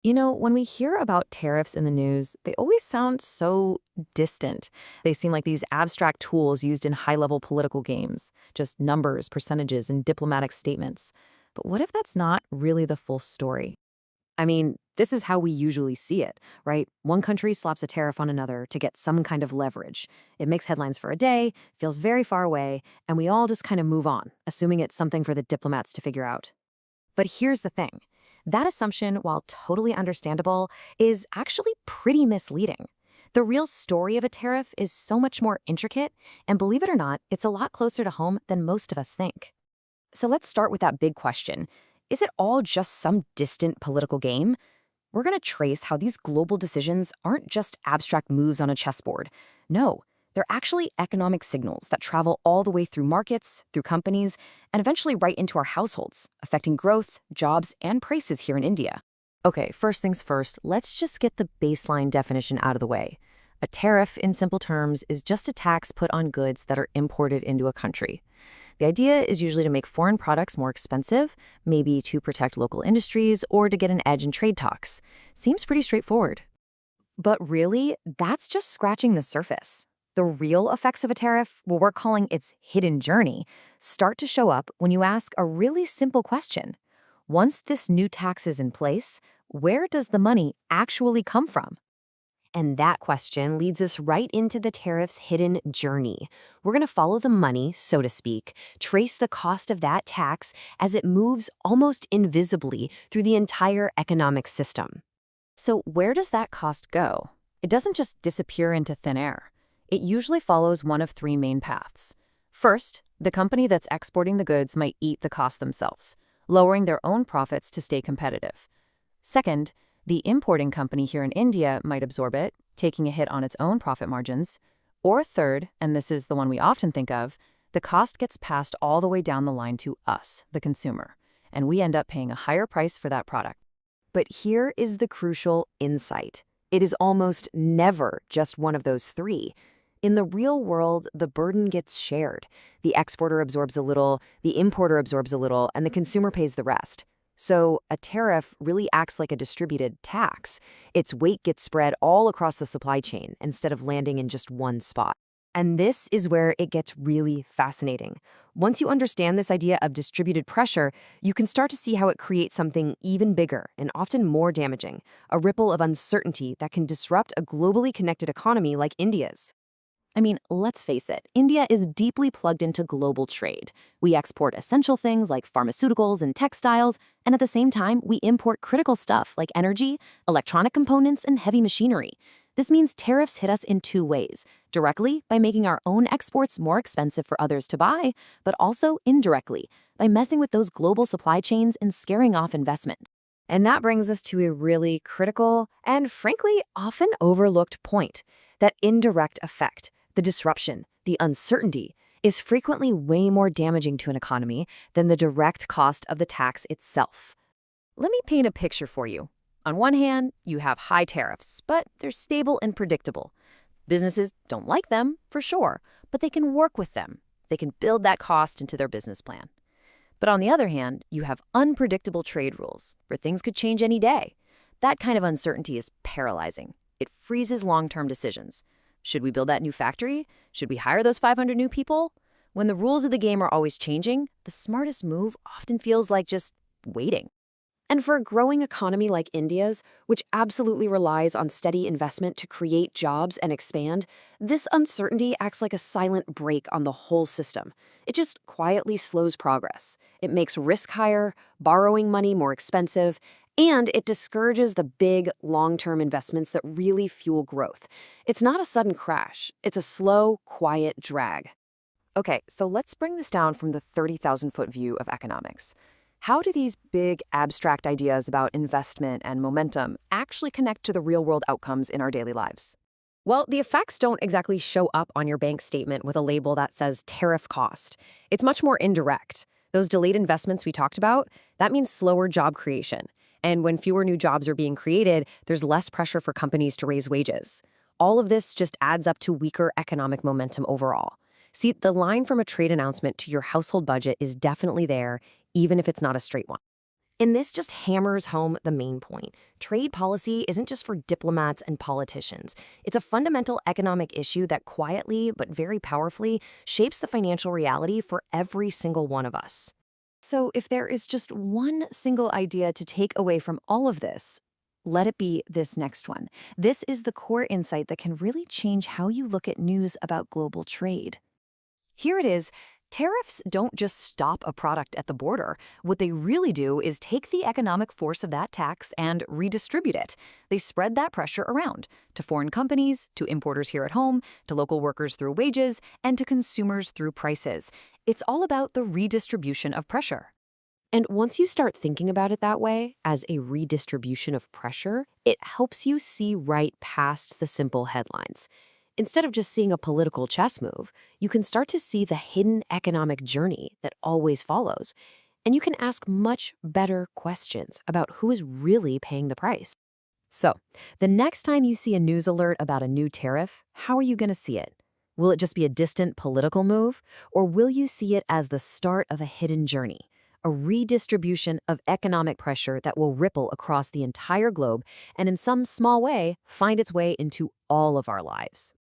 When we hear about tariffs in the news, they always sound so distant. They seem like these abstract tools used in high level political games, just numbers, percentages, and diplomatic statements. But what if that's not really the full story? I mean, this is how we usually see it, right? One country slaps a tariff on another to get some kind of leverage. It makes headlines for a day, feels very far away, and we all just kind of move on, assuming it's something for the diplomats to figure out. But here's the thing. That assumption, while totally understandable, is actually pretty misleading. The real story of a tariff is so much more intricate, and believe it or not, it's a lot closer to home than most of us think. So let's start with that big question. Is it all just some distant political game? We're going to trace how these global decisions aren't just abstract moves on a chessboard. No, they're actually economic signals that travel all the way through markets, through companies, and eventually right into our households, affecting growth, jobs, and prices here in India. Okay, first things first, let's just get the baseline definition out of the way. A tariff, in simple terms, is just a tax put on goods that are imported into a country. The idea is usually to make foreign products more expensive, maybe to protect local industries or to get an edge in trade talks. Seems pretty straightforward. But really, that's just scratching the surface. The real effects of a tariff, what we're calling its hidden journey, start to show up when you ask a really simple question. Once this new tax is in place, where does the money actually come from? And that question leads us right into the tariff's hidden journey. We're going to follow the money, so to speak, trace the cost of that tax as it moves almost invisibly through the entire economic system. So where does that cost go? It doesn't just disappear into thin air. It usually follows one of three main paths. First, the company that's exporting the goods might eat the cost themselves, lowering their own profits to stay competitive. Second, the importing company here in India might absorb it, taking a hit on its own profit margins. Or third, and this is the one we often think of, the cost gets passed all the way down the line to us, the consumer, and we end up paying a higher price for that product. But here is the crucial insight. It is almost never just one of those three. In the real world, the burden gets shared. The exporter absorbs a little, the importer absorbs a little, and the consumer pays the rest. So a tariff really acts like a distributed tax. Its weight gets spread all across the supply chain instead of landing in just one spot. And this is where it gets really fascinating. Once you understand this idea of distributed pressure, you can start to see how it creates something even bigger and often more damaging, a ripple of uncertainty that can disrupt a globally connected economy like India's. I mean, let's face it, India is deeply plugged into global trade. We export essential things like pharmaceuticals and textiles, and at the same time, we import critical stuff like energy, electronic components, and heavy machinery. This means tariffs hit us in two ways: directly, by making our own exports more expensive for others to buy, but also indirectly, by messing with those global supply chains and scaring off investment. And that brings us to a really critical and, frankly, often overlooked point: that indirect effect. The disruption, the uncertainty, is frequently way more damaging to an economy than the direct cost of the tax itself. Let me paint a picture for you. On one hand, you have high tariffs, but they're stable and predictable. Businesses don't like them, for sure, but they can work with them. They can build that cost into their business plan. But on the other hand, you have unpredictable trade rules, where things could change any day. That kind of uncertainty is paralyzing. It freezes long-term decisions. Should we build that new factory? Should we hire those 500 new people? When the rules of the game are always changing, the smartest move often feels like just waiting. And for a growing economy like India's, which absolutely relies on steady investment to create jobs and expand, this uncertainty acts like a silent brake on the whole system. It just quietly slows progress. It makes risk higher, borrowing money more expensive, and it discourages the big, long-term investments that really fuel growth. It's not a sudden crash. It's a slow, quiet drag. Okay, so let's bring this down from the 30,000-foot view of economics. How do these big, abstract ideas about investment and momentum actually connect to the real-world outcomes in our daily lives? Well, the effects don't exactly show up on your bank statement with a label that says tariff cost. It's much more indirect. Those delayed investments we talked about, that means slower job creation. And when fewer new jobs are being created, there's less pressure for companies to raise wages. All of this just adds up to weaker economic momentum overall. See, the line from a trade announcement to your household budget is definitely there, even if it's not a straight one. And this just hammers home the main point. Trade policy isn't just for diplomats and politicians. It's a fundamental economic issue that quietly, but very powerfully, shapes the financial reality for every single one of us. So, if there is just one single idea to take away from all of this, let it be this next one. This is the core insight that can really change how you look at news about global trade. Here it is. Tariffs don't just stop a product at the border. What they really do is take the economic force of that tax and redistribute it. They spread that pressure around to foreign companies, to importers here at home, to local workers through wages, and to consumers through prices. It's all about the redistribution of pressure. And once you start thinking about it that way, as a redistribution of pressure, it helps you see right past the simple headlines. Instead of just seeing a political chess move, you can start to see the hidden economic journey that always follows. And you can ask much better questions about who is really paying the price. So, the next time you see a news alert about a new tariff, how are you going to see it? Will it just be a distant political move? Or will you see it as the start of a hidden journey? A redistribution of economic pressure that will ripple across the entire globe and in some small way find its way into all of our lives.